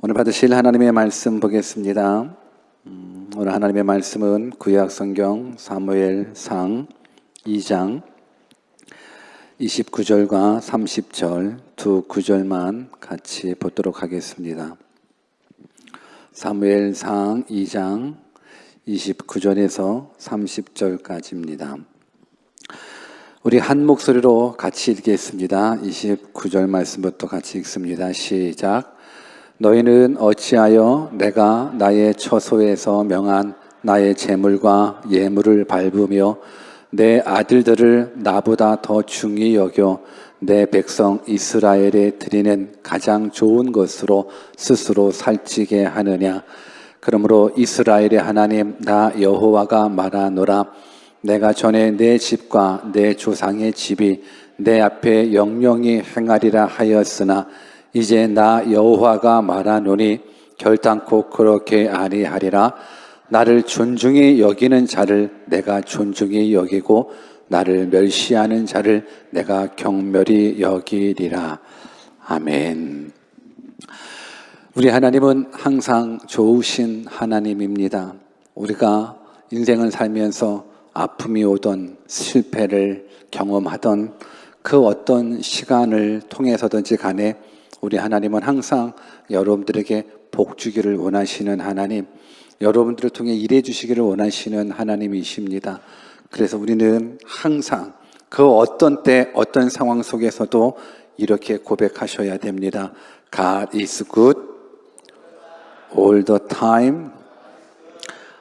오늘 받으실 하나님의 말씀 보겠습니다. 오늘 하나님의 말씀은 구약성경 사무엘상 2장 29절과 30절 두 구절만 같이 보도록 하겠습니다. 사무엘상 2장 29절에서 30절까지입니다. 우리 한 목소리로 같이 읽겠습니다. 29절 말씀부터 같이 읽습니다. 시작. 너희는 어찌하여 내가 나의 처소에서 명한 나의 제물과 예물을 밟으며 내 아들들을 나보다 더 중히 여겨 내 백성 이스라엘에 드리는 가장 좋은 것으로 스스로 살찌게 하느냐. 그러므로 이스라엘의 하나님 나 여호와가 말하노라. 내가 전에 내 집과 내 조상의 집이 내 앞에 영영히 행하리라 하였으나 이제 나 여호와가 말하노니 결단코 그렇게 아니하리라. 나를 존중히 여기는 자를 내가 존중히 여기고 나를 멸시하는 자를 내가 경멸히 여기리라. 아멘. 우리 하나님은 항상 좋으신 하나님입니다. 우리가 인생을 살면서 아픔이 오던 실패를 경험하던 그 어떤 시간을 통해서든지 간에 우리 하나님은 항상 여러분들에게 복 주기를 원하시는 하나님, 여러분들을 통해 일해 주시기를 원하시는 하나님이십니다. 그래서 우리는 항상 그 어떤 때 어떤 상황 속에서도 이렇게 고백하셔야 됩니다. God is good all the time.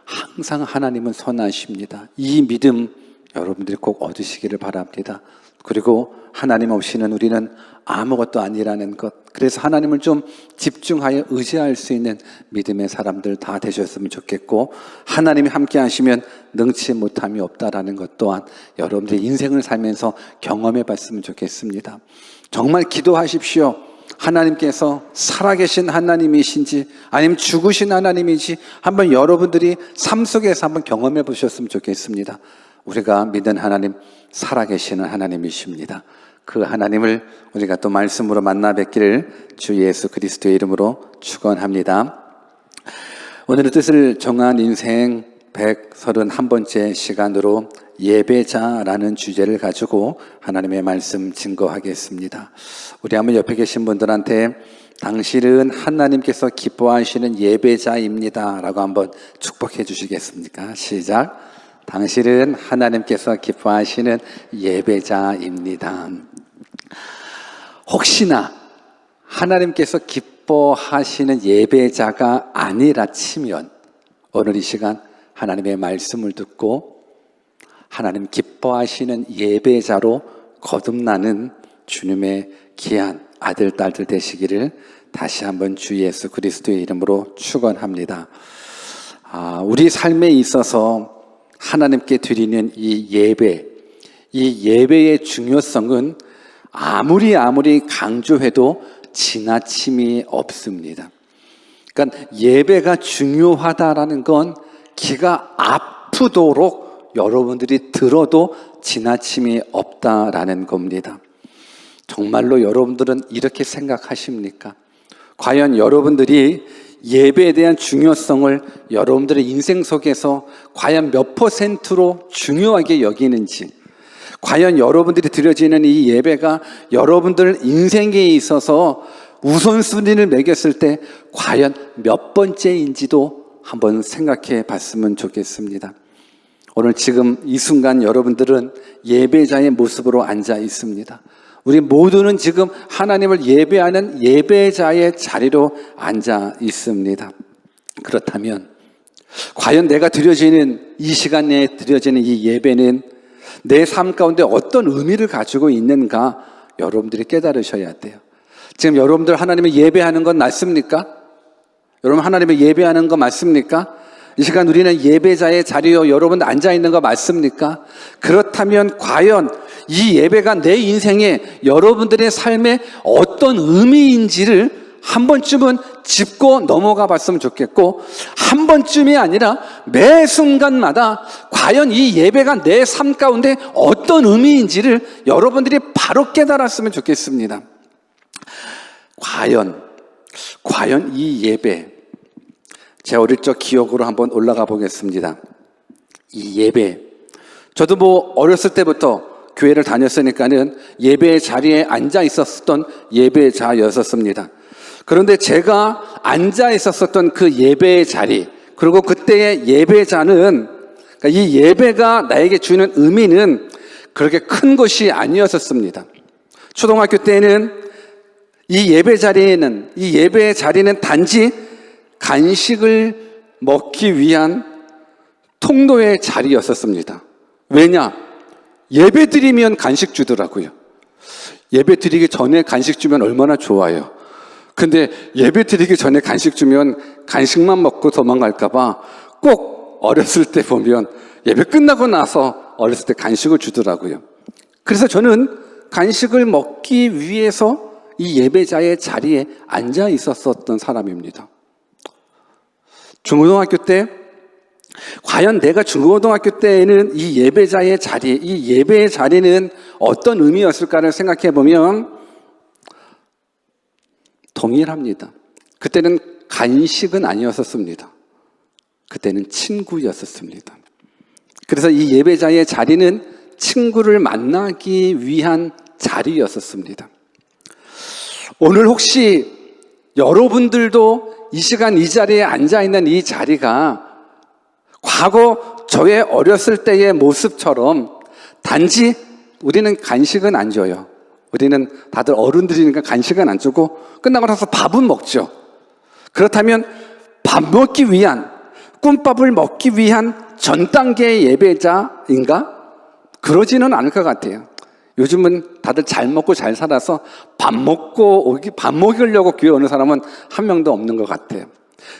항상 하나님은 선하십니다. 이 믿음 여러분들이 꼭 얻으시기를 바랍니다. 그리고 하나님 없이는 우리는 아무것도 아니라는 것. 그래서 하나님을 좀 집중하여 의지할 수 있는 믿음의 사람들 다 되셨으면 좋겠고, 하나님이 함께 하시면 능치 못함이 없다라는 것 또한 여러분들의 인생을 살면서 경험해 봤으면 좋겠습니다. 정말 기도하십시오. 하나님께서 살아계신 하나님이신지 아니면 죽으신 하나님인지 한번 여러분들이 삶 속에서 한번 경험해 보셨으면 좋겠습니다. 우리가 믿는 하나님 살아계시는 하나님이십니다. 그 하나님을 우리가 또 말씀으로 만나 뵙기를 주 예수 그리스도의 이름으로 축원합니다. 오늘의 뜻을 정한 인생 131번째 시간으로 예배자라는 주제를 가지고 하나님의 말씀 증거하겠습니다. 우리 한번 옆에 계신 분들한테 당신은 하나님께서 기뻐하시는 예배자입니다 라고 한번 축복해 주시겠습니까? 시작. 당신은 하나님께서 기뻐하시는 예배자입니다. 혹시나 하나님께서 기뻐하시는 예배자가 아니라 치면 오늘 이 시간 하나님의 말씀을 듣고 하나님 기뻐하시는 예배자로 거듭나는 주님의 귀한 아들, 딸들 되시기를 다시 한번 주 예수 그리스도의 이름으로 축원합니다. 우리 삶에 있어서 하나님께 드리는 이 예배의 중요성은 아무리 강조해도 지나침이 없습니다. 그러니까 예배가 중요하다라는 건 귀가 아프도록 여러분들이 들어도 지나침이 없다라는 겁니다. 정말로 여러분들은 이렇게 생각하십니까? 과연 여러분들이 예배에 대한 중요성을 여러분들의 인생 속에서 과연 몇 %로 중요하게 여기는지, 과연 여러분들이 드려지는 이 예배가 여러분들 인생에 있어서 우선순위를 매겼을 때 과연 몇 번째인지도 한번 생각해 봤으면 좋겠습니다. 오늘 지금 이 순간 여러분들은 예배자의 모습으로 앉아 있습니다. 우리 모두는 지금 하나님을 예배하는 예배자의 자리로 앉아 있습니다. 그렇다면 과연 내가 드려지는 이 시간 내에 드려지는 이 예배는 내 삶 가운데 어떤 의미를 가지고 있는가 여러분들이 깨달으셔야 돼요. 지금 여러분들 하나님을 예배하는 건 맞습니까? 여러분 하나님을 예배하는 거 맞습니까? 이 시간 우리는 예배자의 자리에 여러분 앉아 있는 거 맞습니까? 그렇다면 과연 이 예배가 내 인생에 여러분들의 삶에 어떤 의미인지를 한 번쯤은 짚고 넘어가 봤으면 좋겠고, 한 번쯤이 아니라 매 순간마다 과연 이 예배가 내 삶 가운데 어떤 의미인지를 여러분들이 바로 깨달았으면 좋겠습니다. 과연 이 예배, 제 어릴 적 기억으로 한번 올라가 보겠습니다. 이 예배, 저도 어렸을 때부터 교회를 다녔으니까는 예배 자리에 앉아 있었던 예배자였었습니다. 그런데 제가 앉아 있었던 그 예배 자리, 그리고 그때의 예배자는, 그러니까 이 예배가 나에게 주는 의미는 그렇게 큰 것이 아니었었습니다. 초등학교 때는 이 예배 자리는 단지 간식을 먹기 위한 통로의 자리였었습니다. 왜냐? 예배 드리면 간식 주더라고요. 예배 드리기 전에 간식 주면 얼마나 좋아요. 근데 예배 드리기 전에 간식 주면 간식만 먹고 도망갈까봐 꼭 어렸을 때 보면 예배 끝나고 나서 어렸을 때 간식을 주더라고요. 그래서 저는 간식을 먹기 위해서 이 예배자의 자리에 앉아 있었던 사람입니다. 중고등학교 때, 과연 내가 중고등학교 때에는 이 예배자의 자리, 이 예배의 자리는 어떤 의미였을까를 생각해 보면 동일합니다. 그때는 간식은 아니었었습니다. 그때는 친구였었습니다. 그래서 이 예배자의 자리는 친구를 만나기 위한 자리였었습니다. 오늘 혹시 여러분들도 이 시간 이 자리에 앉아있는 이 자리가 과거 저의 어렸을 때의 모습처럼 단지 우리는 간식은 안 줘요. 우리는 다들 어른들이니까 간식은 안 주고 끝나고 나서 밥은 먹죠. 그렇다면 밥 먹기 위한, 꿈밥을 먹기 위한 전 단계의 예배자인가? 그러지는 않을 것 같아요. 요즘은 다들 잘 먹고 잘 살아서 밥 먹으려고 교회 오는 사람은 한 명도 없는 것 같아요.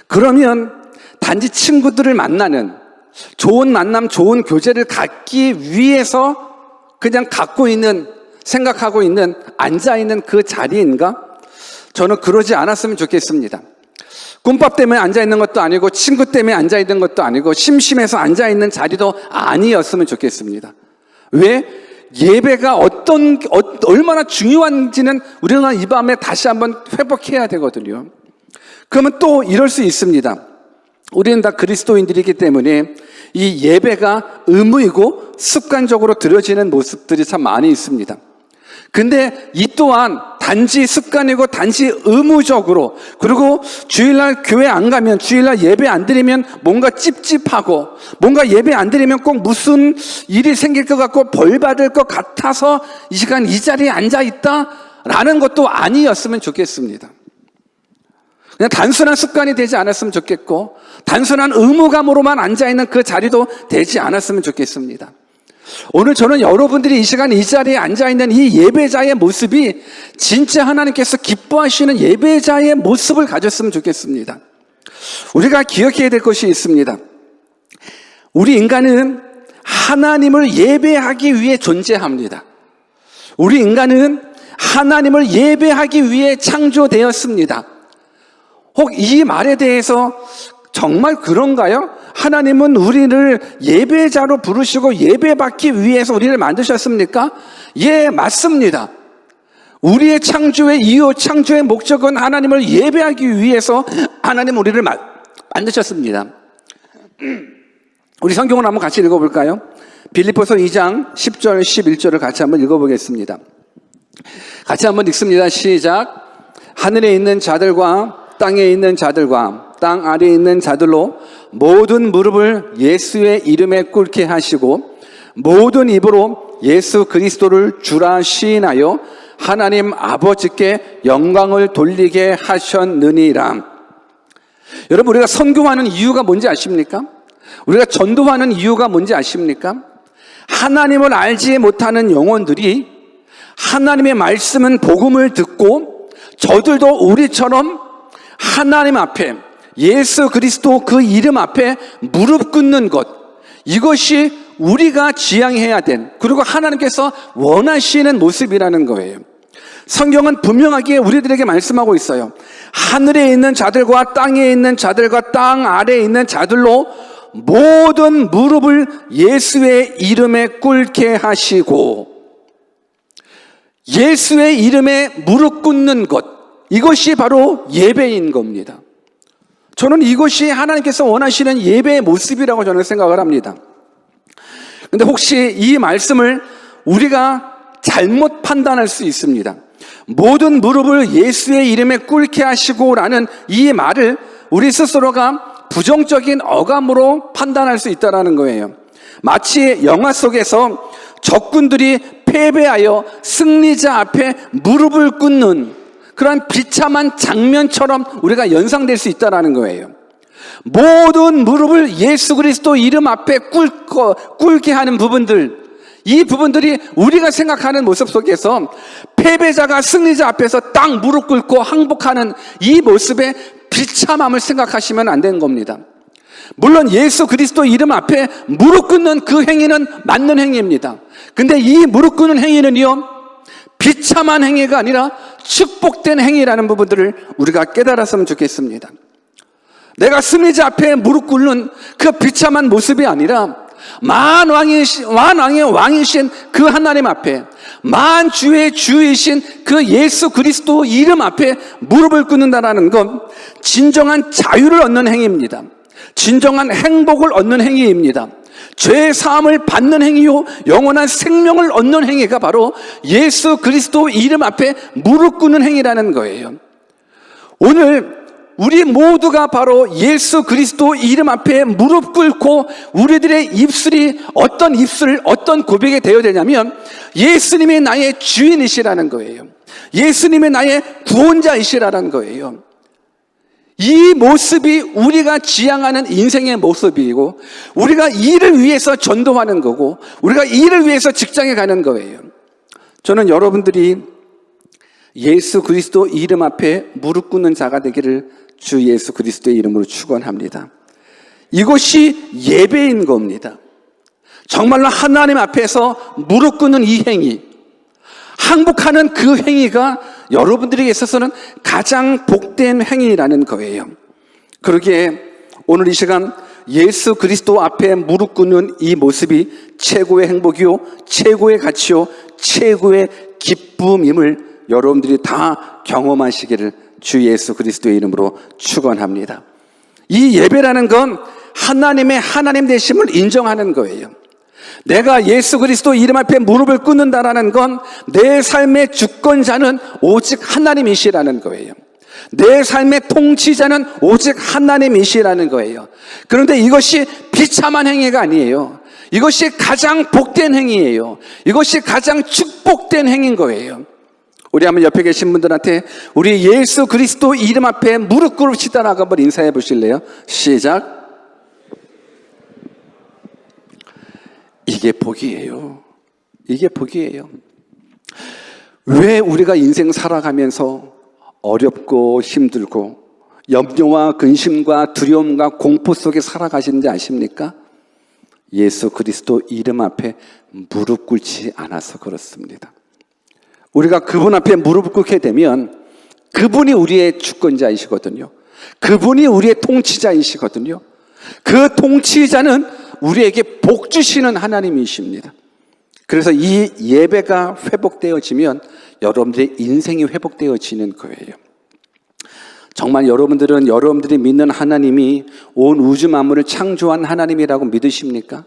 그러면 단지 친구들을 만나는, 좋은 만남, 좋은 교제를 갖기 위해서 그냥 생각하고 있는, 앉아있는 그 자리인가? 저는 그러지 않았으면 좋겠습니다. 꿈밥 때문에 앉아있는 것도 아니고, 친구 때문에 앉아있는 것도 아니고, 심심해서 앉아있는 자리도 아니었으면 좋겠습니다. 왜? 예배가 얼마나 중요한지는 우리가 이 밤에 다시 한번 회복해야 되거든요. 그러면 또 이럴 수 있습니다. 우리는 다 그리스도인들이기 때문에 이 예배가 의무이고 습관적으로 드려지는 모습들이 참 많이 있습니다. 근데 이 또한 단지 습관이고 단지 의무적으로, 그리고 주일날 교회 안 가면, 주일날 예배 안 드리면 뭔가 찝찝하고, 뭔가 예배 안 드리면 꼭 무슨 일이 생길 것 같고 벌 받을 것 같아서 이 시간 이 자리에 앉아 있다라는 것도 아니었으면 좋겠습니다. 그냥 단순한 습관이 되지 않았으면 좋겠고, 단순한 의무감으로만 앉아있는 그 자리도 되지 않았으면 좋겠습니다. 오늘 저는 여러분들이 이 시간 이 자리에 앉아있는 이 예배자의 모습이 진짜 하나님께서 기뻐하시는 예배자의 모습을 가졌으면 좋겠습니다. 우리가 기억해야 될 것이 있습니다. 우리 인간은 하나님을 예배하기 위해 존재합니다. 우리 인간은 하나님을 예배하기 위해 창조되었습니다. 혹 이 말에 대해서 정말 그런가요? 하나님은 우리를 예배자로 부르시고 예배받기 위해서 우리를 만드셨습니까? 예, 맞습니다. 우리의 창조의 이유, 창조의 목적은 하나님을 예배하기 위해서 하나님 우리를 만드셨습니다. 우리 성경을 한번 같이 읽어볼까요? 빌립보서 2장 10절 11절을 같이 한번 읽어보겠습니다. 같이 한번 읽습니다. 시작. 하늘에 있는 자들과 땅에 있는 자들과 땅 아래에 있는 자들로 모든 무릎을 예수의 이름에 꿇게 하시고 모든 입으로 예수 그리스도를 주라 시인하여 하나님 아버지께 영광을 돌리게 하셨느니라. 여러분, 우리가 선교하는 이유가 뭔지 아십니까? 우리가 전도하는 이유가 뭔지 아십니까? 하나님을 알지 못하는 영혼들이 하나님의 말씀은 복음을 듣고 저들도 우리처럼 하나님 앞에, 예수 그리스도 그 이름 앞에 무릎 꿇는 것, 이것이 우리가 지향해야 된, 그리고 하나님께서 원하시는 모습이라는 거예요. 성경은 분명하게 우리들에게 말씀하고 있어요. 하늘에 있는 자들과 땅에 있는 자들과 땅 아래에 있는 자들로 모든 무릎을 예수의 이름에 꿇게 하시고, 예수의 이름에 무릎 꿇는 것, 이것이 바로 예배인 겁니다. 저는 이것이 하나님께서 원하시는 예배의 모습이라고 저는 생각을 합니다. 근데 혹시 이 말씀을 우리가 잘못 판단할 수 있습니다. 모든 무릎을 예수의 이름에 꿇게 하시고라는 이 말을 우리 스스로가 부정적인 어감으로 판단할 수 있다는 거예요. 마치 영화 속에서 적군들이 패배하여 승리자 앞에 무릎을 꿇는 그런 비참한 장면처럼 우리가 연상될 수 있다는 거예요. 모든 무릎을 예수 그리스도 이름 앞에 꿇게 하는 부분들, 이 부분들이 우리가 생각하는 모습 속에서 패배자가 승리자 앞에서 딱 무릎 꿇고 항복하는 이 모습의 비참함을 생각하시면 안 되는 겁니다. 물론 예수 그리스도 이름 앞에 무릎 꿇는 그 행위는 맞는 행위입니다. 근데 이 무릎 꿇는 행위는요, 비참한 행위가 아니라 축복된 행위라는 부분들을 우리가 깨달았으면 좋겠습니다. 내가 승리자 앞에 무릎 꿇는 그 비참한 모습이 아니라 만왕의 왕이신 그 하나님 앞에, 만주의 주이신 그 예수 그리스도 이름 앞에 무릎을 꿇는다는 건 진정한 자유를 얻는 행위입니다. 진정한 행복을 얻는 행위입니다. 죄 사함을 받는 행위요, 영원한 생명을 얻는 행위가 바로 예수 그리스도 이름 앞에 무릎 꿇는 행위라는 거예요. 오늘 우리 모두가 바로 예수 그리스도 이름 앞에 무릎 꿇고 우리들의 입술이 어떤 고백이 되어야 되냐면 예수님이 나의 주인이시라는 거예요. 예수님이 나의 구원자이시라는 거예요. 이 모습이 우리가 지향하는 인생의 모습이고, 우리가 이를 위해서 전도하는 거고, 우리가 이를 위해서 직장에 가는 거예요. 저는 여러분들이 예수 그리스도 이름 앞에 무릎 꿇는 자가 되기를 주 예수 그리스도의 이름으로 축원합니다. 이것이 예배인 겁니다. 정말로 하나님 앞에서 무릎 꿇는 이 행위, 항복하는 그 행위가 여러분들에게 있어서는 가장 복된 행위라는 거예요. 그러기에 오늘 이 시간 예수 그리스도 앞에 무릎 꿇는 이 모습이 최고의 행복이요, 최고의 가치요, 최고의 기쁨임을 여러분들이 다 경험하시기를 주 예수 그리스도의 이름으로 축원합니다. 이 예배라는 건 하나님의 하나님 되심을 인정하는 거예요. 내가 예수 그리스도 이름 앞에 무릎을 꿇는다라는 건 내 삶의 주권자는 오직 하나님이시라는 거예요. 내 삶의 통치자는 오직 하나님이시라는 거예요. 그런데 이것이 비참한 행위가 아니에요. 이것이 가장 복된 행위예요. 이것이 가장 축복된 행위인 거예요. 우리 한번 옆에 계신 분들한테 우리 예수 그리스도 이름 앞에 무릎 꿇읍시다라고 한번 인사해 보실래요? 시작. 이게 복이에요. 이게 복이에요. 왜 우리가 인생 살아가면서 어렵고 힘들고 염려와 근심과 두려움과 공포 속에 살아가시는지 아십니까? 예수 그리스도 이름 앞에 무릎 꿇지 않아서 그렇습니다. 우리가 그분 앞에 무릎을 꿇게 되면 그분이 우리의 주권자이시거든요. 그분이 우리의 통치자이시거든요. 그 통치자는 우리에게 복 주시는 하나님이십니다. 그래서 이 예배가 회복되어지면 여러분들의 인생이 회복되어지는 거예요. 정말 여러분들은 여러분들이 믿는 하나님이 온 우주 만물을 창조한 하나님이라고 믿으십니까?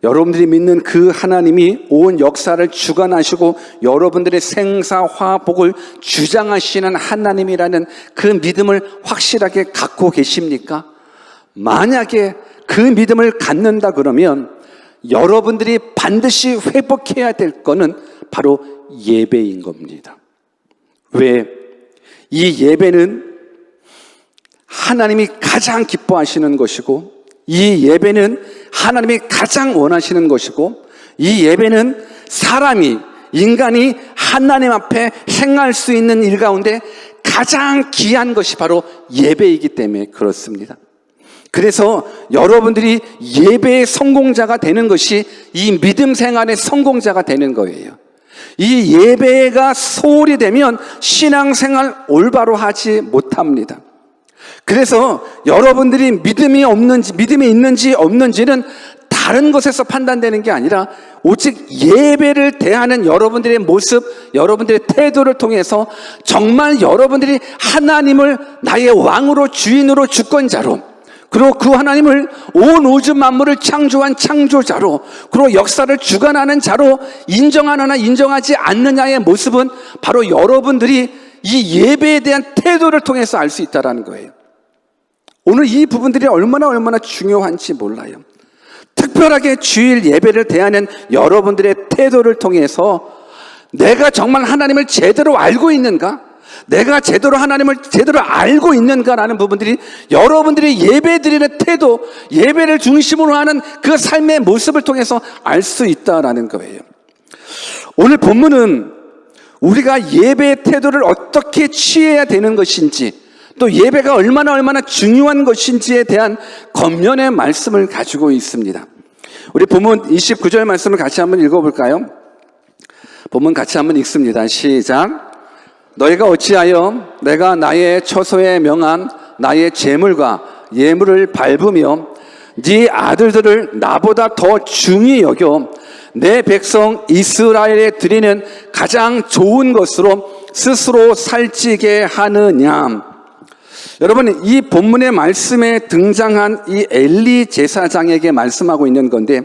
여러분들이 믿는 그 하나님이 온 역사를 주관하시고 여러분들의 생사화복을 주장하시는 하나님이라는 그 믿음을 확실하게 갖고 계십니까? 만약에 그 믿음을 갖는다 그러면 여러분들이 반드시 회복해야 될 거는 바로 예배인 겁니다. 왜? 이 예배는 하나님이 가장 기뻐하시는 것이고, 이 예배는 하나님이 가장 원하시는 것이고, 이 예배는 인간이 하나님 앞에 행할 수 있는 일 가운데 가장 귀한 것이 바로 예배이기 때문에 그렇습니다. 그래서 여러분들이 예배의 성공자가 되는 것이 이 믿음 생활의 성공자가 되는 거예요. 이 예배가 소홀히 되면 신앙생활 올바로 하지 못합니다. 그래서 여러분들이 믿음이 있는지 없는지는 다 다른 것에서 판단되는 게 아니라 오직 예배를 대하는 여러분들의 모습, 여러분들의 태도를 통해서 정말 여러분들이 하나님을 나의 왕으로, 주인으로, 주권자로, 그리고 그 하나님을 온 우주 만물을 창조한 창조자로, 그리고 역사를 주관하는 자로 인정하느냐 인정하지 않느냐의 모습은 바로 여러분들이 이 예배에 대한 태도를 통해서 알 수 있다는 거예요. 오늘 이 부분들이 얼마나 중요한지 몰라요. 특별하게 주일 예배를 대하는 여러분들의 태도를 통해서 내가 정말 하나님을 제대로 알고 있는가? 내가 제대로 하나님을 제대로 알고 있는가라는 부분들이 여러분들이 예배 드리는 태도, 예배를 중심으로 하는 그 삶의 모습을 통해서 알 수 있다라는 거예요. 오늘 본문은 우리가 예배의 태도를 어떻게 취해야 되는 것인지, 또 예배가 얼마나 중요한 것인지에 대한 겉면의 말씀을 가지고 있습니다. 우리 본문 29절 말씀을 같이 한번 읽어볼까요? 본문 같이 한번 읽습니다. 시작. 너희가 어찌하여 내가 나의 처소에 명한 나의 제물과 예물을 밟으며 네 아들들을 나보다 더 중히 여겨 내 백성 이스라엘에 드리는 가장 좋은 것으로 스스로 살찌게 하느냐. 여러분, 이 본문의 말씀에 등장한 이 엘리 제사장에게 말씀하고 있는 건데,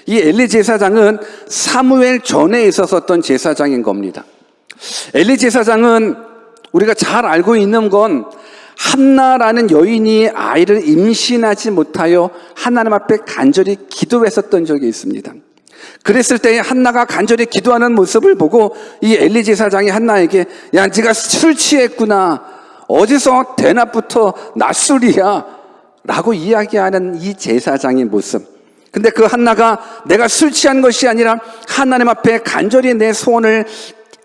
이 엘리 제사장은 사무엘 전에 있었던 제사장인 겁니다. 엘리 제사장은 우리가 잘 알고 있는 건 한나라는 여인이 아이를 임신하지 못하여 하나님 앞에 간절히 기도했었던 적이 있습니다. 그랬을 때 한나가 간절히 기도하는 모습을 보고 이 엘리 제사장이 한나에게, 야, 네가 술 취했구나, 어디서 대낮부터 낮술이야 라고 이야기하는 이 제사장의 모습. 근데 그 한나가 내가 술 취한 것이 아니라 하나님 앞에 간절히 내 소원을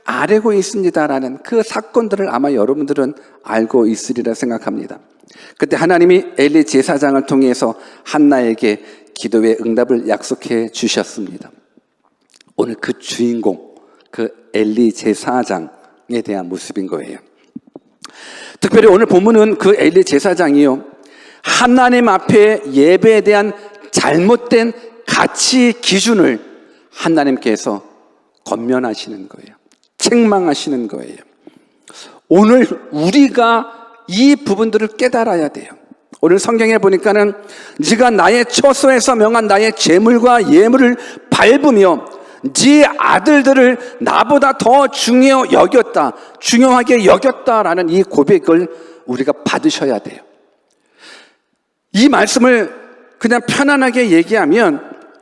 아뢰고 있습니다라는 그 사건들을 아마 여러분들은 알고 있으리라 생각합니다. 그때 하나님이 엘리 제사장을 통해서 한나에게 기도의 응답을 약속해 주셨습니다. 오늘 그 주인공, 그 엘리 제사장에 대한 모습인 거예요. 특별히 오늘 본문은 그 엘리 제사장이요, 하나님 앞에 예배에 대한 잘못된 가치 기준을 하나님께서 권면하시는 거예요. 책망하시는 거예요. 오늘 우리가 이 부분들을 깨달아야 돼요. 오늘 성경에 보니까는 네가 나의 처소에서 명한 나의 제물과 예물을 밟으며 네 아들들을 나보다 더 중요하게 여겼다라는 이 고백을 우리가 받으셔야 돼요. 이 말씀을 그냥 편안하게 얘기하면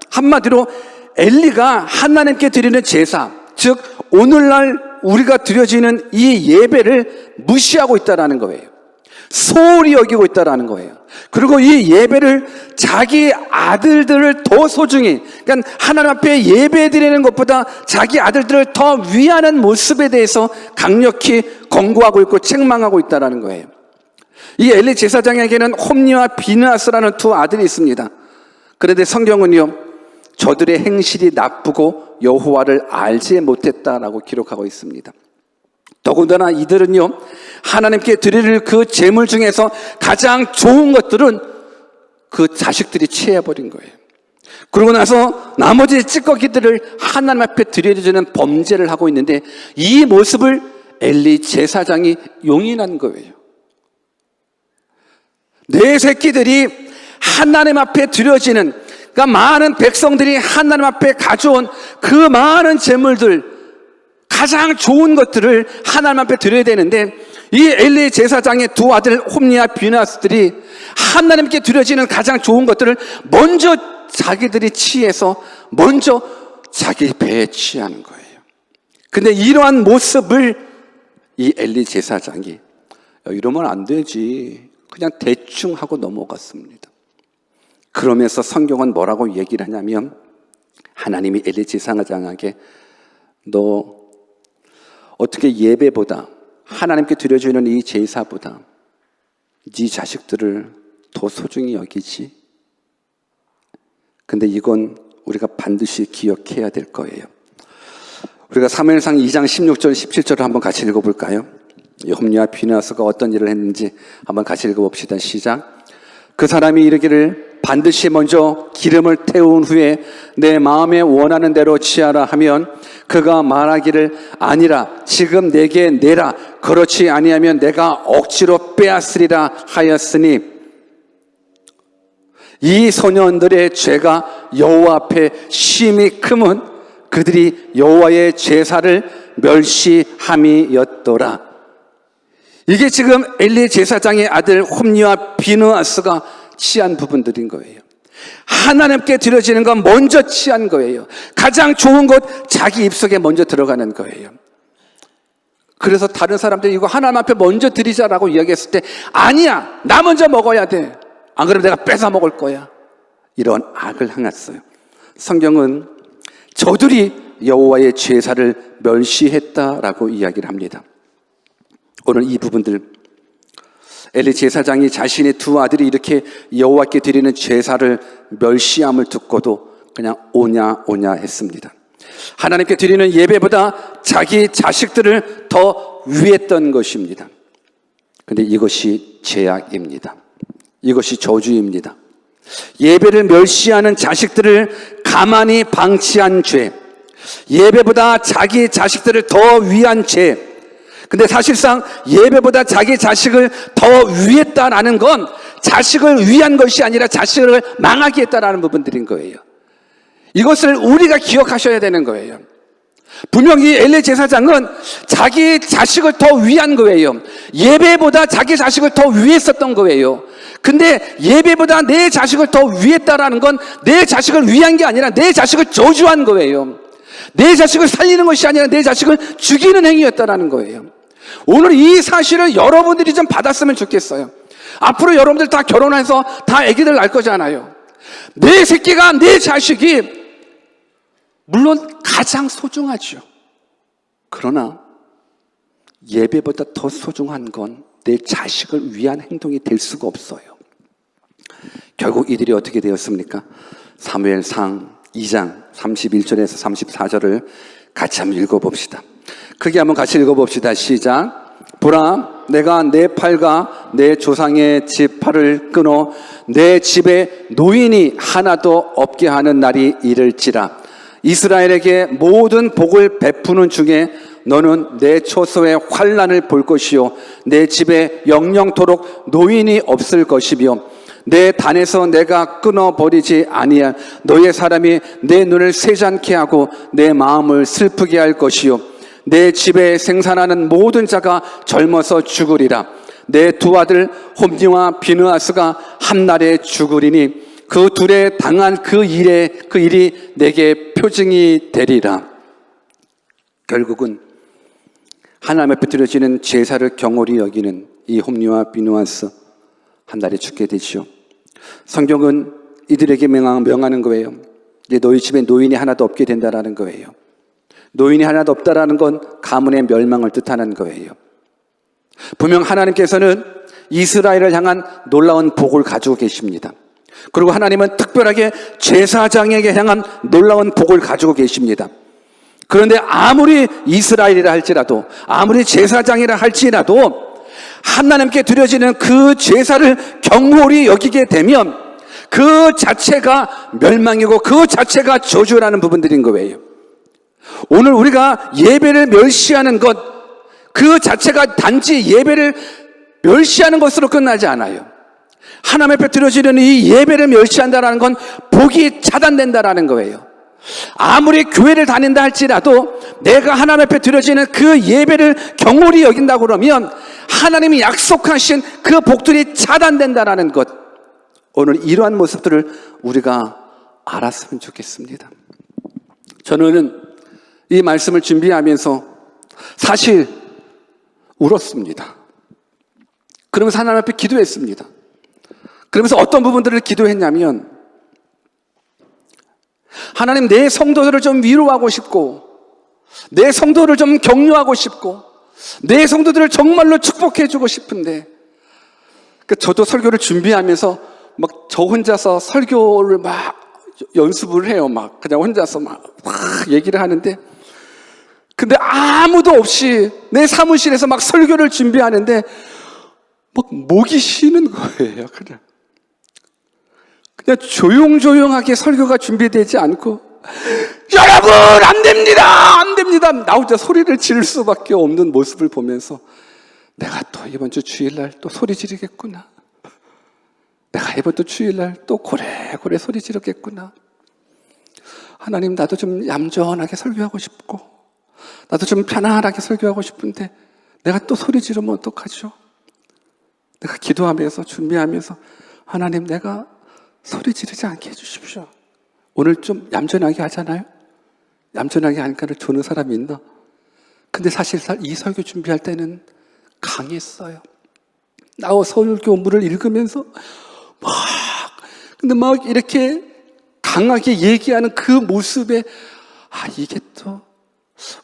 한마디로 엘리가 하나님께 드리는 제사, 즉 오늘날 우리가 드려지는 이 예배를 무시하고 있다라는 거예요. 소홀히 여기고 있다라는 거예요. 그리고 이 예배를 자기 아들들을 더 소중히, 그러니까 하나님 앞에 예배 드리는 것보다 자기 아들들을 더 위하는 모습에 대해서 강력히 권고하고 있고 책망하고 있다라는 거예요. 이 엘리 제사장에게는 홈니와 비느하스라는 두 아들이 있습니다. 그런데 성경은요, 저들의 행실이 나쁘고 여호와를 알지 못했다라고 기록하고 있습니다. 더군다나 이들은요, 하나님께 드릴 그 제물 중에서 가장 좋은 것들은 그 자식들이 취해버린 거예요. 그러고 나서 나머지 찌꺼기들을 하나님 앞에 드려주는 범죄를 하고 있는데, 이 모습을 엘리 제사장이 용인한 거예요. 내 새끼들이 하나님 앞에 드려지는, 그러니까 많은 백성들이 하나님 앞에 가져온 그 많은 제물들, 가장 좋은 것들을 하나님 앞에 드려야 되는데, 이 엘리 제사장의 두 아들 홈니와 비느하스들이 하나님께 드려지는 가장 좋은 것들을 먼저 자기들이 취해서 먼저 자기 배에 취하는 거예요. 근데 이러한 모습을 이 엘리 제사장이 이러면 안 되지, 그냥 대충 하고 넘어갔습니다. 그러면서 성경은 뭐라고 얘기를 하냐면, 하나님이 엘리 제사장에게 너 어떻게 예배보다, 하나님께 드려주는 이 제사보다 네 자식들을 더 소중히 여기지? 근데 이건 우리가 반드시 기억해야 될 거예요. 우리가 사무엘상 2장 16절 17절을 한번 같이 읽어볼까요? 홈니와 비느하스가 어떤 일을 했는지 한번 같이 읽어봅시다. 시작. 그 사람이 이르기를 반드시 먼저 기름을 태운 후에 내 마음에 원하는 대로 취하라 하면 그가 말하기를 아니라 지금 내게 내라 그렇지 아니하면 내가 억지로 빼앗으리라 하였으니 이 소년들의 죄가 여호와 앞에 심히 크면 그들이 여호와의 제사를 멸시함이었더라. 이게 지금 엘리 제사장의 아들 홈리와 비느하스가 취한 부분들인 거예요. 하나님께 드려지는 건 먼저 취한 거예요. 가장 좋은 것 자기 입속에 먼저 들어가는 거예요. 그래서 다른 사람들이 이거 하나님 앞에 먼저 드리자라고 이야기했을 때 아니야, 나 먼저 먹어야 돼. 안 그러면 내가 뺏어 먹을 거야. 이런 악을 행했어요. 성경은 저들이 여호와의 제사를 멸시했다라고 이야기를 합니다. 오늘 이 부분들, 엘리 제사장이 자신의 두 아들이 이렇게 여호와께 드리는 제사를 멸시함을 듣고도 그냥 오냐 했습니다. 하나님께 드리는 예배보다 자기 자식들을 더 위했던 것입니다. 그런데 이것이 죄악입니다. 이것이 저주입니다. 예배를 멸시하는 자식들을 가만히 방치한 죄, 예배보다 자기 자식들을 더 위한 죄. 근데 사실상 예배보다 자기 자식을 더 위했다라는 건 자식을 위한 것이 아니라 자식을 망하게 했다라는 부분들인 거예요. 이것을 우리가 기억하셔야 되는 거예요. 분명히 엘리 제사장은 자기 자식을 더 위한 거예요. 예배보다 자기 자식을 더 위했었던 거예요. 근데 예배보다 내 자식을 더 위했다라는 건 내 자식을 위한 게 아니라 내 자식을 저주한 거예요. 내 자식을 살리는 것이 아니라 내 자식을 죽이는 행위였다라는 거예요. 오늘 이 사실을 여러분들이 좀 받았으면 좋겠어요. 앞으로 여러분들 다 결혼해서 다 아기들 낳을 거잖아요. 내 새끼가, 내 자식이 물론 가장 소중하죠. 그러나 예배보다 더 소중한 건 내 자식을 위한 행동이 될 수가 없어요. 결국 이들이 어떻게 되었습니까? 사무엘상 2장 31절에서 34절을 같이 한번 읽어봅시다. 크게 한번 같이 읽어봅시다. 시작. 보라, 내가 내 팔과 내 조상의 집 팔을 끊어 내 집에 노인이 하나도 없게 하는 날이 이를지라. 이스라엘에게 모든 복을 베푸는 중에 너는 내 초소의 환난을 볼 것이요 내 집에 영영토록 노인이 없을 것이며 내 단에서 내가 끊어버리지 아니할 너의 사람이 내 눈을 세잔케 하고 내 마음을 슬프게 할 것이요 내 집에 생산하는 모든 자가 젊어서 죽으리라. 내 두 아들 홈리와 비느하스가 한날에 죽으리니 그 둘에 당한 그 일이 내게 표징이 되리라. 결국은 하나님 앞에 드려지는 제사를 경홀히 여기는 이 홈리와 비느하스 한날에 죽게 되죠. 성경은 이들에게 명하는 거예요. 이제 너희 집에 노인이 하나도 없게 된다라는 거예요. 노인이 하나도 없다라는 건 가문의 멸망을 뜻하는 거예요. 분명 하나님께서는 이스라엘을 향한 놀라운 복을 가지고 계십니다. 그리고 하나님은 특별하게 제사장에게 향한 놀라운 복을 가지고 계십니다. 그런데 아무리 이스라엘이라 할지라도, 아무리 제사장이라 할지라도 하나님께 드려지는 그 제사를 경홀히 여기게 되면 그 자체가 멸망이고 그 자체가 저주라는 부분들인 거예요. 오늘 우리가 예배를 멸시하는 것, 그 자체가 단지 예배를 멸시하는 것으로 끝나지 않아요. 하나님 앞에 드려지는 이 예배를 멸시한다는 건 복이 차단된다라는 거예요. 아무리 교회를 다닌다 할지라도 내가 하나님 앞에 드려지는 그 예배를 경홀히 여긴다고 그러면 하나님이 약속하신 그 복들이 차단된다라는 것, 오늘 이러한 모습들을 우리가 알았으면 좋겠습니다. 저는 이 말씀을 준비하면서 사실 울었습니다. 그러면서 하나님 앞에 기도했습니다. 그러면서 어떤 부분들을 기도했냐면, 하나님, 내 성도들을 좀 위로하고 싶고 내 성도를 좀 격려하고 싶고 내 성도들을 정말로 축복해 주고 싶은데, 저도 설교를 준비하면서 막 저 혼자서 설교를 막 연습을 해요. 막 그냥 혼자서 막 얘기를 하는데, 근데 아무도 없이 내 사무실에서 막 설교를 준비하는데 막 목이 쉬는 거예요. 그냥 그냥 조용조용하게 설교가 준비되지 않고 여러분 안 됩니다, 안 됩니다 나오자 소리를 지를 수밖에 없는 모습을 보면서 내가 또 이번 주 주일날 또 소리 지르겠구나, 내가 이번 주 주일날 또 고래고래 소리 지르겠구나. 하나님, 나도 좀 얌전하게 설교하고 싶고 나도 좀 편안하게 설교하고 싶은데 내가 또 소리 지르면 어떡하죠? 내가 기도하면서 준비하면서 하나님, 내가 소리 지르지 않게 해주십시오. 오늘 좀 얌전하게 하잖아요. 얌전하게 하니까 조는 사람이 있나? 근데 사실 이 설교 준비할 때는 강했어요. 나와 설교문을 읽으면서 근데 막 이렇게 강하게 얘기하는 그 모습에 이게 또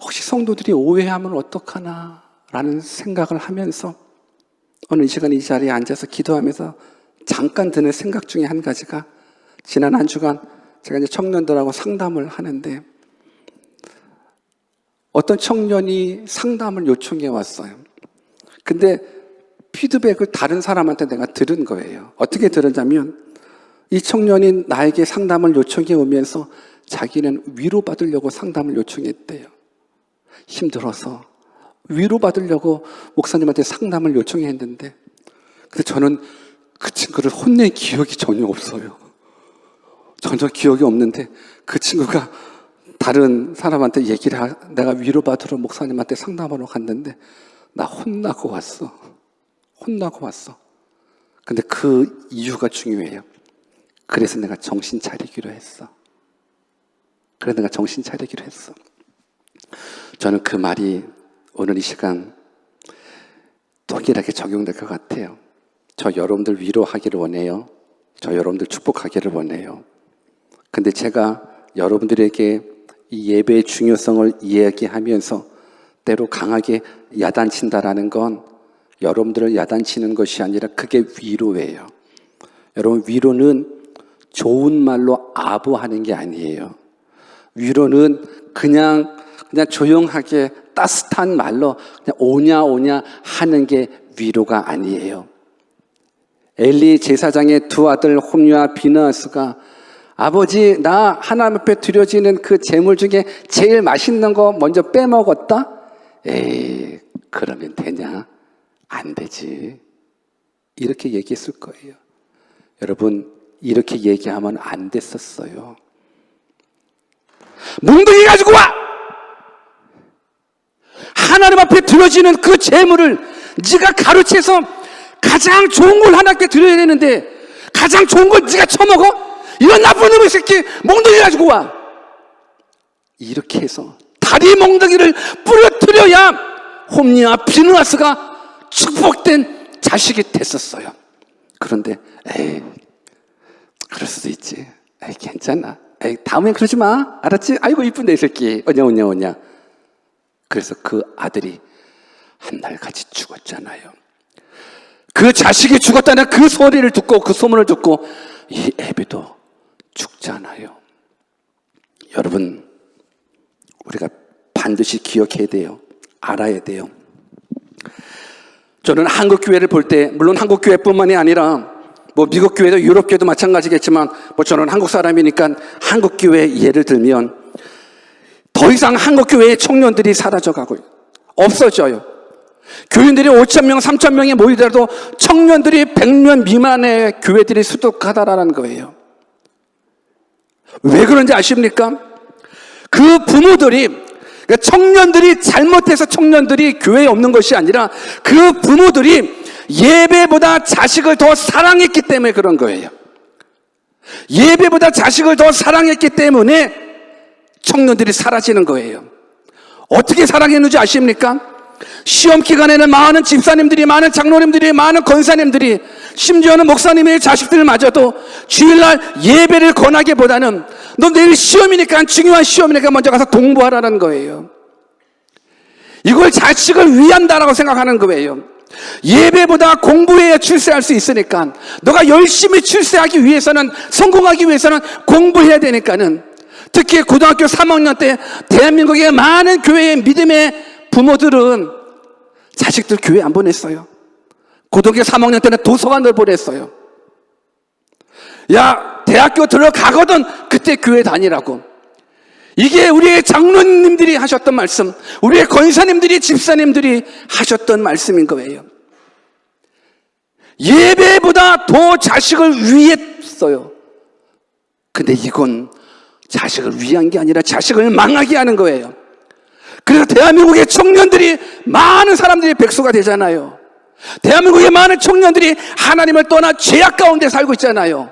혹시 성도들이 오해하면 어떡하나 라는 생각을 하면서 오늘 이 시간에 이 자리에 앉아서 기도하면서 잠깐 드는 생각 중에 한 가지가, 지난 한 주간 제가 이제 청년들하고 상담을 하는데 어떤 청년이 상담을 요청해 왔어요. 근데 피드백을 다른 사람한테 내가 들은 거예요. 어떻게 들었냐면 이 청년이 나에게 상담을 요청해 오면서 자기는 위로받으려고 상담을 요청했대요. 힘들어서 위로받으려고 목사님한테 상담을 요청했는데, 근데 저는 그 친구를 혼낸 기억이 전혀 없어요. 전혀 기억이 없는데 그 친구가 다른 사람한테 내가 위로받으러 목사님한테 상담하러 갔는데 나 혼나고 왔어. 근데 그 이유가 중요해요. 그래서 내가 정신 차리기로 했어. 저는 그 말이 오늘 이 시간 동일하게 적용될 것 같아요. 저 여러분들 위로하기를 원해요. 저 여러분들 축복하기를 원해요. 근데 제가 여러분들에게 이 예배의 중요성을 이야기하면서 때로 강하게 야단친다라는 건 여러분들을 야단치는 것이 아니라 그게 위로예요. 여러분, 위로는 좋은 말로 아부하는 게 아니에요. 위로는 그냥 조용하게 따뜻한 말로 그냥 오냐 하는 게 위로가 아니에요. 엘리 제사장의 두 아들 홈리와 비느하스가 아버지, 나 하나님 앞에 드려지는 그 제물 중에 제일 맛있는 거 먼저 빼먹었다? 에이, 그러면 되냐? 안 되지. 이렇게 얘기했을 거예요. 여러분, 이렇게 얘기하면 안 됐었어요. 몽둥이 가지고 와! 하나님 앞에 드려지는 그 제물을 네가 가로채서 가장 좋은 걸 하나님께 드려야 되는데 가장 좋은 걸 네가 처먹어? 이런 나쁜 놈의 새끼, 몽둥이 가지고 와! 이렇게 해서 다리 몽둥이를 부러뜨려야 홈리와 비느하스가 축복된 자식이 됐었어요. 그런데 그럴 수도 있지. 괜찮아. 다음엔 그러지 마. 알았지? 아이고 이쁜데 이 새끼. 오냐. 그래서 그 아들이 한 달 같이 죽었잖아요. 그 자식이 죽었다는 그 소리를 듣고, 그 소문을 듣고 이 애비도 죽잖아요. 여러분, 우리가 반드시 기억해야 돼요. 알아야 돼요. 저는 한국 교회를 볼 때, 물론 한국 교회뿐만이 아니라 미국 교회도 유럽 교회도 마찬가지겠지만 저는 한국 사람이니까 한국 교회 예를 들면 더 이상 한국 교회의 청년들이 사라져가고 없어져요. 교인들이 5,000명, 3,000명이 모이더라도 청년들이 100명 미만의 교회들이 수두룩하다라는 거예요. 왜 그런지 아십니까? 그 부모들이, 청년들이 잘못해서 청년들이 교회에 없는 것이 아니라 그 부모들이 예배보다 자식을 더 사랑했기 때문에 그런 거예요. 예배보다 자식을 더 사랑했기 때문에 청년들이 사라지는 거예요. 어떻게 사랑했는지 아십니까? 시험 기간에는 많은 집사님들이, 많은 장로님들이, 많은 권사님들이, 심지어는 목사님의 자식들마저도 주일날 예배를 권하기보다는 너 내일 시험이니까, 중요한 시험이니까 먼저 가서 공부하라는 거예요. 이걸 자식을 위한다라고 생각하는 거예요. 예배보다 공부해야 출세할 수 있으니까, 너가 열심히 출세하기 위해서는, 성공하기 위해서는 공부해야 되니까는, 특히 고등학교 3학년 때 대한민국의 많은 교회의 믿음의 부모들은 자식들 교회 안 보냈어요. 고등학교 3학년 때는 도서관을 보냈어요. 야, 대학교 들어가거든 그때 교회 다니라고. 이게 우리의 장로님들이 하셨던 말씀, 우리의 권사님들이, 집사님들이 하셨던 말씀인 거예요. 예배보다 더 자식을 위했어요. 근데 이건 자식을 위한 게 아니라 자식을 망하게 하는 거예요. 그래서 대한민국의 청년들이, 많은 사람들이 백수가 되잖아요. 대한민국의 많은 청년들이 하나님을 떠나 죄악 가운데 살고 있잖아요.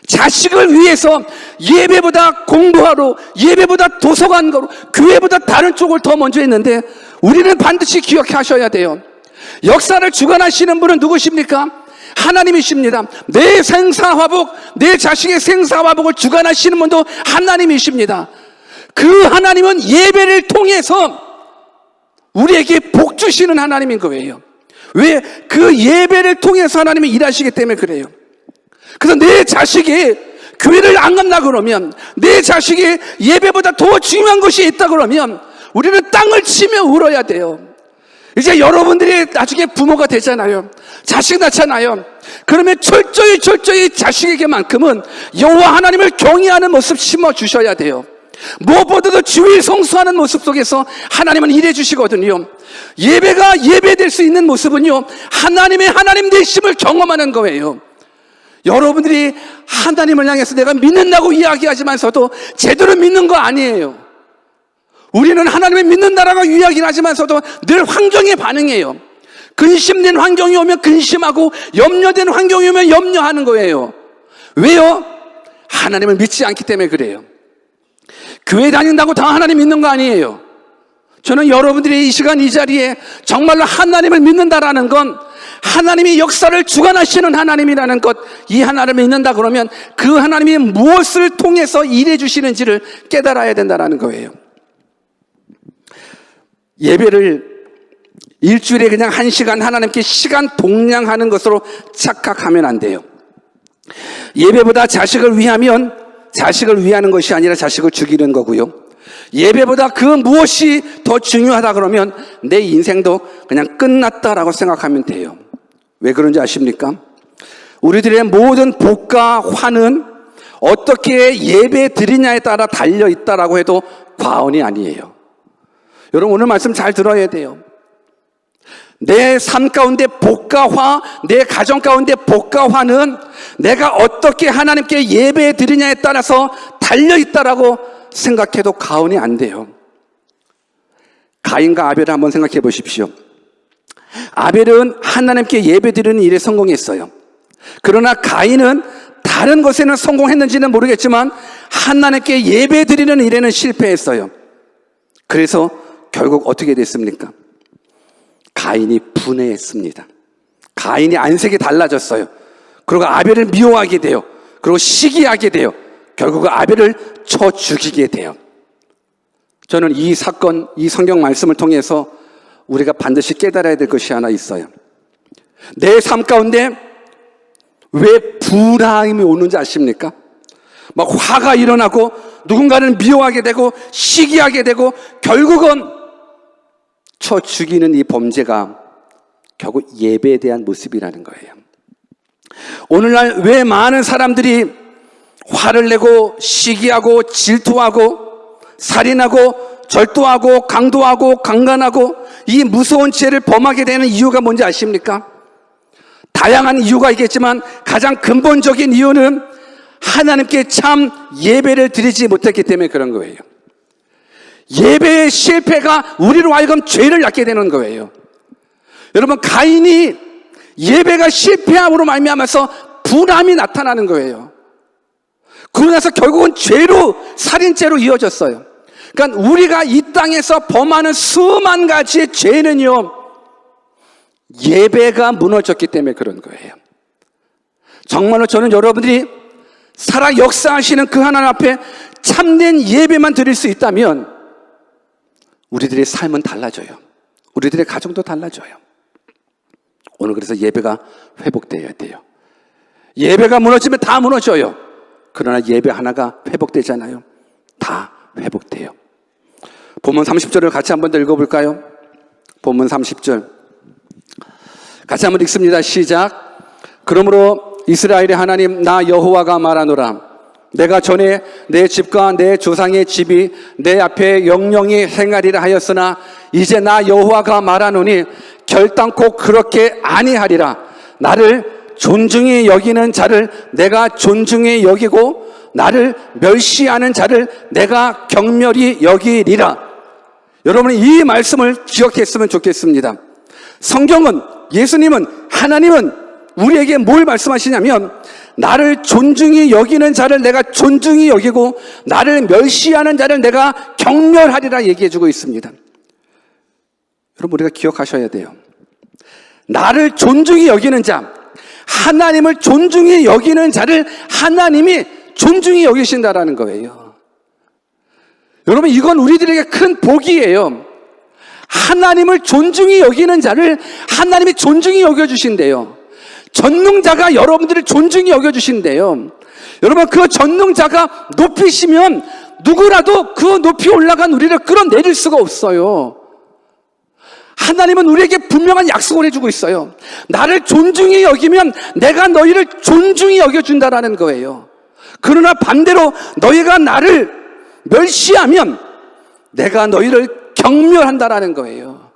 자식을 위해서 예배보다 공부하러, 예배보다 도서관 가로, 교회보다 다른 쪽을 더 먼저 했는데, 우리는 반드시 기억하셔야 돼요. 역사를 주관하시는 분은 누구십니까? 하나님이십니다. 내 생사화복, 내 자식의 생사화복을 주관하시는 분도 하나님이십니다. 그 하나님은 예배를 통해서 우리에게 복 주시는 하나님인 거예요. 왜? 그 예배를 통해서 하나님이 일하시기 때문에 그래요. 그래서 내 자식이 교회를 안 간다 그러면, 내 자식이 예배보다 더 중요한 것이 있다 그러면 우리는 땅을 치며 울어야 돼요. 이제 여러분들이 나중에 부모가 되잖아요. 자식 낳잖아요. 그러면 철저히 자식에게만큼은 여호와 하나님을 경외하는 모습 심어주셔야 돼요. 무엇보다도 주일 성수하는 모습 속에서 하나님은 일해 주시거든요. 예배가 예배될 수 있는 모습은요, 하나님의 하나님 되심을 경험하는 거예요. 여러분들이 하나님을 향해서 내가 믿는다고 이야기하지만서도 제대로 믿는 거 아니에요. 우리는 하나님을 믿는다라고 이야기를 하지만서도 늘 환경에 반응해요. 근심된 환경이 오면 근심하고, 염려된 환경이 오면 염려하는 거예요. 왜요? 하나님을 믿지 않기 때문에 그래요. 교회 다닌다고 다 하나님 믿는 거 아니에요. 저는 여러분들이 이 시간 이 자리에 정말로 하나님을 믿는다라는 건, 하나님이 역사를 주관하시는 하나님이라는 것, 이 하나님을 믿는다 그러면 그 하나님이 무엇을 통해서 일해 주시는지를 깨달아야 된다라는 거예요. 예배를 일주일에 그냥 1시간 하나님께 시간 동량하는 것으로 착각하면 안 돼요. 예배보다 자식을 위하면 자식을 위하는 것이 아니라 자식을 죽이는 거고요. 예배보다 그 무엇이 더 중요하다 그러면 내 인생도 그냥 끝났다라고 생각하면 돼요. 왜 그런지 아십니까? 우리들의 모든 복과 환은 어떻게 예배 드리냐에 따라 달려있다라고 해도 과언이 아니에요. 여러분, 오늘 말씀 잘 들어야 돼요. 내 삶 가운데 복과 화, 내 가정 가운데 복과 화는 내가 어떻게 하나님께 예배 드리냐에 따라서 달려있다라고 생각해도 과언이 안 돼요. 가인과 아벨을 한번 생각해 보십시오. 아벨은 하나님께 예배 드리는 일에 성공했어요. 그러나 가인은 다른 것에는 성공했는지는 모르겠지만 하나님께 예배 드리는 일에는 실패했어요. 그래서 결국 어떻게 됐습니까? 가인이 분해했습니다. 가인이 안색이 달라졌어요. 그리고 아벨을 미워하게 돼요. 그리고 시기하게 돼요. 결국 아벨을 쳐 죽이게 돼요. 저는 이 사건, 이 성경 말씀을 통해서 우리가 반드시 깨달아야 될 것이 하나 있어요. 내 삶 가운데 왜 불화임이 오는지 아십니까? 막 화가 일어나고 누군가는 미워하게 되고 시기하게 되고 결국은 쳐 죽이는 이 범죄가 결국 예배에 대한 모습이라는 거예요. 오늘날 왜 많은 사람들이 화를 내고 시기하고 질투하고 살인하고 절도하고 강도하고 강간하고 이 무서운 죄를 범하게 되는 이유가 뭔지 아십니까? 다양한 이유가 있겠지만 가장 근본적인 이유는 하나님께 참 예배를 드리지 못했기 때문에 그런 거예요. 예배의 실패가 우리로 하여금 죄를 낳게 되는 거예요. 여러분, 가인이 예배가 실패함으로 말미암아서 불함이 나타나는 거예요. 그러고 나서 결국은 죄로, 살인죄로 이어졌어요. 그러니까 우리가 이 땅에서 범하는 수만 가지의 죄는요, 예배가 무너졌기 때문에 그런 거예요. 정말로 저는 여러분들이 살아 역사하시는 그 하나님 앞에 참된 예배만 드릴 수 있다면 우리들의 삶은 달라져요. 우리들의 가정도 달라져요. 오늘 그래서 예배가 회복되어야 돼요. 예배가 무너지면 다 무너져요. 그러나 예배 하나가 회복되잖아요. 다 회복돼요. 본문 30절을 같이 한번 더 읽어볼까요? 본문 30절 같이 한번 읽습니다. 시작. 그러므로 이스라엘의 하나님 나 여호와가 말하노라. 내가 전에 내 집과 내 조상의 집이 내 앞에 영영히 행하리라 하였으나 이제 나 여호와가 말하노니 결단코 그렇게 아니하리라. 나를 존중히 여기는 자를 내가 존중히 여기고 나를 멸시하는 자를 내가 경멸히 여기리라. 여러분이 이 말씀을 기억했으면 좋겠습니다. 성경은, 예수님은, 하나님은 우리에게 뭘 말씀하시냐면 나를 존중히 여기는 자를 내가 존중히 여기고 나를 멸시하는 자를 내가 경멸하리라 얘기해주고 있습니다. 여러분, 우리가 기억하셔야 돼요. 나를 존중히 여기는 자, 하나님을 존중히 여기는 자를 하나님이 존중히 여기신다라는 거예요. 여러분, 이건 우리들에게 큰 복이에요. 하나님을 존중히 여기는 자를 하나님이 존중히 여겨주신대요. 전능자가 여러분들을 존중히 여겨주신대요. 여러분, 그 전능자가 높이시면 누구라도 그 높이 올라간 우리를 끌어내릴 수가 없어요. 하나님은 우리에게 분명한 약속을 해주고 있어요. 나를 존중히 여기면 내가 너희를 존중히 여겨준다라는 거예요. 그러나 반대로 너희가 나를 멸시하면 내가 너희를 경멸한다라는 거예요.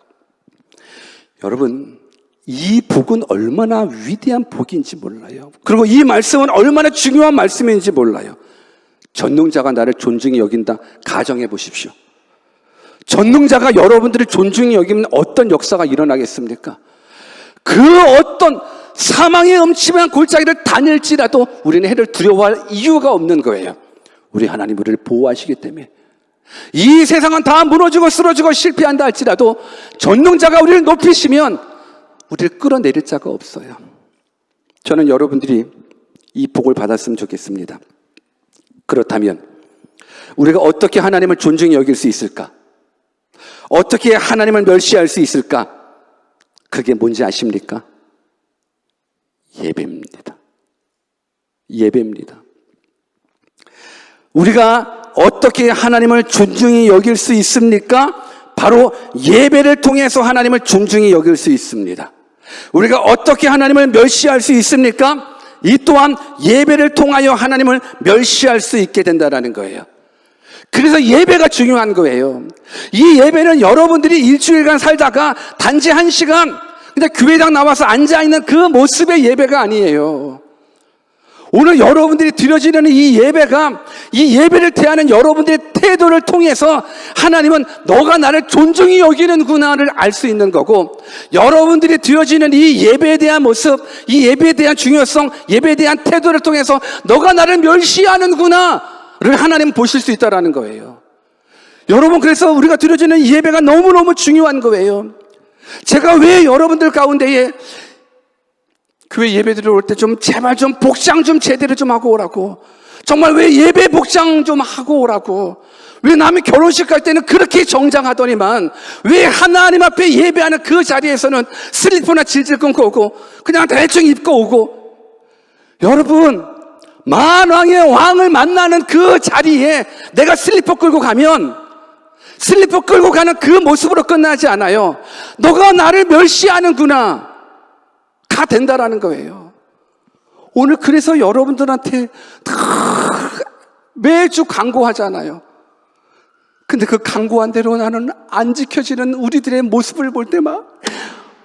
여러분, 이 복은 얼마나 위대한 복인지 몰라요. 그리고 이 말씀은 얼마나 중요한 말씀인지 몰라요. 전능자가 나를 존중히 여긴다. 가정해 보십시오. 전능자가 여러분들을 존중히 여기면 어떤 역사가 일어나겠습니까? 그 어떤 사망의 음침한 골짜기를 다닐지라도 우리는 해를 두려워할 이유가 없는 거예요. 우리 하나님 우리를 보호하시기 때문에. 이 세상은 다 무너지고 쓰러지고 실패한다 할지라도 전능자가 우리를 높이시면 우리를 끌어내릴 자가 없어요. 저는 여러분들이 이 복을 받았으면 좋겠습니다. 그렇다면 우리가 어떻게 하나님을 존중히 여길 수 있을까? 어떻게 하나님을 멸시할 수 있을까? 그게 뭔지 아십니까? 예배입니다. 예배입니다. 우리가 어떻게 하나님을 존중히 여길 수 있습니까? 바로 예배를 통해서 하나님을 존중히 여길 수 있습니다. 우리가 어떻게 하나님을 멸시할 수 있습니까? 이 또한 예배를 통하여 하나님을 멸시할 수 있게 된다는 거예요. 그래서 예배가 중요한 거예요. 이 예배는 여러분들이 일주일간 살다가 단지 1시간 그냥 교회당 나와서 앉아있는 그 모습의 예배가 아니에요. 오늘 여러분들이 드려지는 이 예배가, 이 예배를 대하는 여러분들의 태도를 통해서 하나님은 너가 나를 존중히 여기는구나를 알 수 있는 거고, 여러분들이 드려지는 이 예배에 대한 모습, 이 예배에 대한 중요성, 예배에 대한 태도를 통해서 너가 나를 멸시하는구나를 하나님은 보실 수 있다는 거예요. 여러분, 그래서 우리가 드려지는 이 예배가 너무너무 중요한 거예요. 제가 왜 여러분들 가운데에 교회 예배 들어올 때 좀 제발 좀 복장 좀 제대로 좀 하고 오라고, 정말 왜 예배 복장 좀 하고 오라고, 왜 남의 결혼식 갈 때는 그렇게 정장하더니만 왜 하나님 앞에 예배하는 그 자리에서는 슬리퍼나 질질 끊고 오고 그냥 대충 입고 오고. 여러분, 만왕의 왕을 만나는 그 자리에 내가 슬리퍼 끌고 가면 슬리퍼 끌고 가는 그 모습으로 끝나지 않아요. 너가 나를 멸시하는구나 가 된다라는 거예요. 오늘 그래서 여러분들한테 매주 광고하잖아요. 근데 그 광고한 대로 나는 안 지켜지는 우리들의 모습을 볼 때 막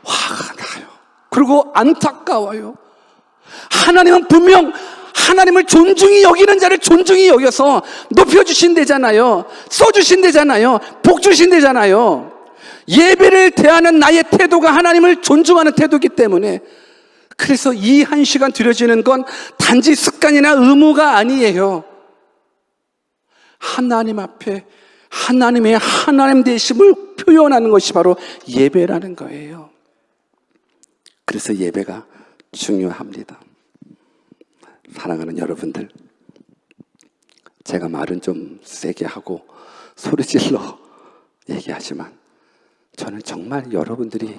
화가 나요. 그리고 안타까워요. 하나님은 분명 하나님을 존중히 여기는 자를 존중히 여겨서 높여주신대잖아요. 써주신대잖아요. 복 주신대잖아요. 예배를 대하는 나의 태도가 하나님을 존중하는 태도이기 때문에, 그래서 이 1시간 드려지는 건 단지 습관이나 의무가 아니에요. 하나님 앞에 하나님의 하나님 되심을 표현하는 것이 바로 예배라는 거예요. 그래서 예배가 중요합니다. 사랑하는 여러분들, 제가 말은 좀 세게 하고 소리질러 얘기하지만 저는 정말 여러분들이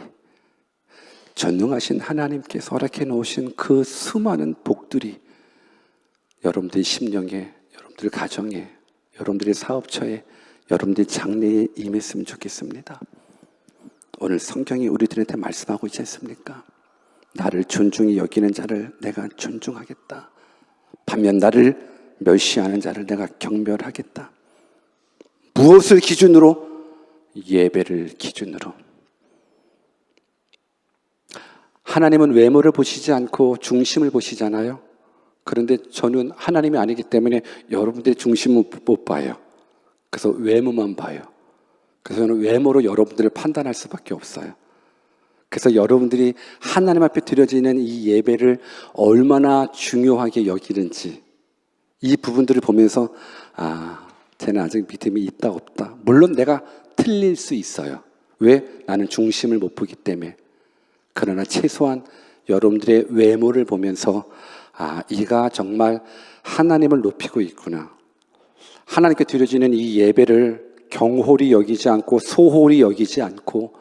전능하신 하나님께서 허락해 놓으신 그 수많은 복들이 여러분들의 심령에, 여러분들 가정에, 여러분들의 사업처에, 여러분들의 장래에 임했으면 좋겠습니다. 오늘 성경이 우리들한테 말씀하고 있지 않습니까? 나를 존중히 여기는 자를 내가 존중하겠다. 반면 나를 멸시하는 자를 내가 경멸하겠다. 무엇을 기준으로? 예배를 기준으로. 하나님은 외모를 보시지 않고 중심을 보시잖아요. 그런데 저는 하나님이 아니기 때문에 여러분들의 중심은 못 봐요. 그래서 외모만 봐요. 그래서 저는 외모로 여러분들을 판단할 수밖에 없어요. 그래서 여러분들이 하나님 앞에 드려지는 이 예배를 얼마나 중요하게 여기는지 이 부분들을 보면서 쟤는 아직 믿음이 있다 없다. 물론 내가 틀릴 수 있어요. 왜? 나는 중심을 못 보기 때문에. 그러나 최소한 여러분들의 외모를 보면서 이가 정말 하나님을 높이고 있구나. 하나님께 드려지는 이 예배를 경홀히 여기지 않고 소홀히 여기지 않고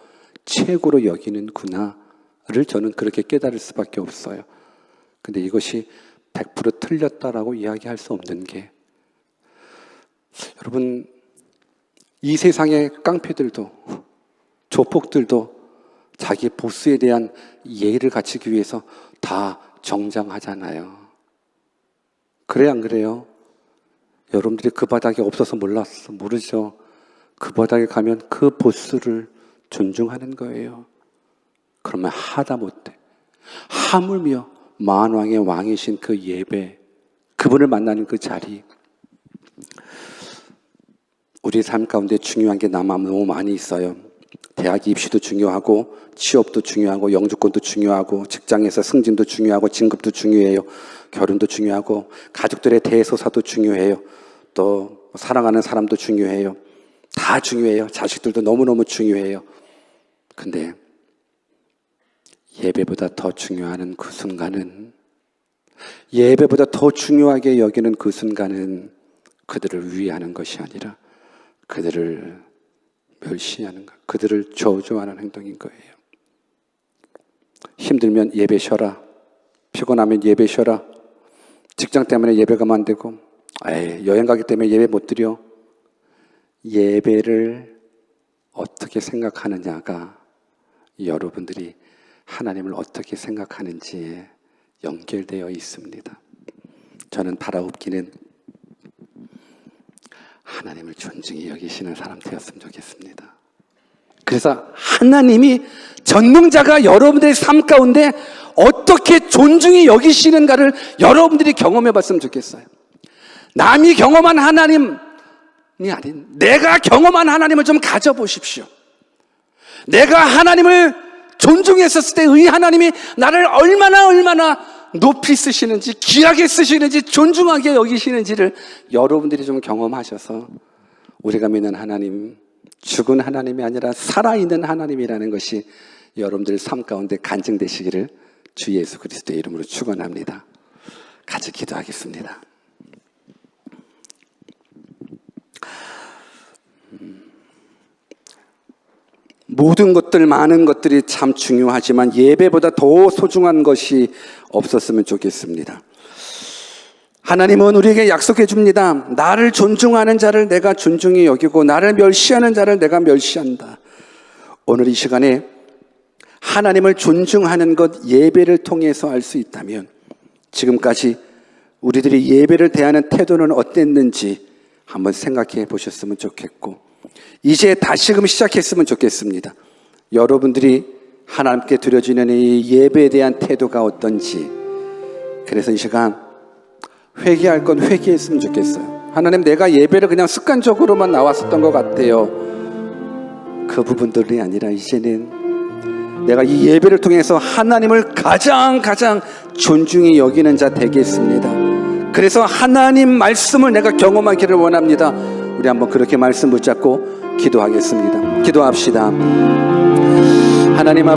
최고로 여기는구나를 저는 그렇게 깨달을 수밖에 없어요. 근데 이것이 100% 틀렸다라고 이야기할 수 없는 게, 여러분, 이 세상의 깡패들도 조폭들도 자기 보스에 대한 예의를 갖추기 위해서 다 정장하잖아요. 그래 안 그래요? 여러분들이 그 바닥에 없어서 모르죠. 그 바닥에 가면 그 보스를 존중하는 거예요. 그러면 하다못해 하물며 만왕의 왕이신 그 예배, 그분을 만나는 그 자리, 우리 삶 가운데 중요한 게 너무 많이 있어요. 대학 입시도 중요하고 취업도 중요하고 영주권도 중요하고 직장에서 승진도 중요하고 진급도 중요해요. 결혼도 중요하고 가족들의 대소사도 중요해요. 또 사랑하는 사람도 중요해요. 다 중요해요. 자식들도 너무너무 중요해요. 근데 예배보다 더 중요한 그 순간은, 예배보다 더 중요하게 여기는 그 순간은 그들을 위하는 것이 아니라 그들을 멸시하는 것, 그들을 저주하는 행동인 거예요. 힘들면 예배 쉬어라. 피곤하면 예배 쉬어라. 직장 때문에 예배 가면 안 되고, 여행 가기 때문에 예배 못 드려. 예배를 어떻게 생각하느냐가 여러분들이 하나님을 어떻게 생각하는지에 연결되어 있습니다. 저는 바라옵기는 하나님을 존중히 여기시는 사람 되었으면 좋겠습니다. 그래서 하나님이 전능자가 여러분들의 삶 가운데 어떻게 존중히 여기시는가를 여러분들이 경험해 봤으면 좋겠어요. 남이 경험한 하나님이 아닌 내가 경험한 하나님을 좀 가져보십시오. 내가 하나님을 존중했었을 때 이 하나님이 나를 얼마나 높이 쓰시는지, 귀하게 쓰시는지, 존중하게 여기시는지를 여러분들이 좀 경험하셔서 우리가 믿는 하나님, 죽은 하나님이 아니라 살아있는 하나님이라는 것이 여러분들 삶 가운데 간증되시기를 주 예수 그리스도의 이름으로 축원합니다. 같이 기도하겠습니다. 모든 것들, 많은 것들이 참 중요하지만 예배보다 더 소중한 것이 없었으면 좋겠습니다. 하나님은 우리에게 약속해 줍니다. 나를 존중하는 자를 내가 존중히 여기고 나를 멸시하는 자를 내가 멸시한다. 오늘 이 시간에 하나님을 존중하는 것, 예배를 통해서 알 수 있다면 지금까지 우리들이 예배를 대하는 태도는 어땠는지 한번 생각해 보셨으면 좋겠고, 이제 다시금 시작했으면 좋겠습니다. 여러분들이 하나님께 드려지는 이 예배에 대한 태도가 어떤지, 그래서 이 시간 회개할 건 회개했으면 좋겠어요. 하나님, 내가 예배를 그냥 습관적으로만 나왔었던 것 같아요. 그 부분들이 아니라 이제는 내가 이 예배를 통해서 하나님을 가장 존중히 여기는 자 되겠습니다. 그래서 하나님 말씀을 내가 경험하기를 원합니다. 우리 한번 그렇게 말씀 붙잡고 기도하겠습니다. 기도합시다. 하나님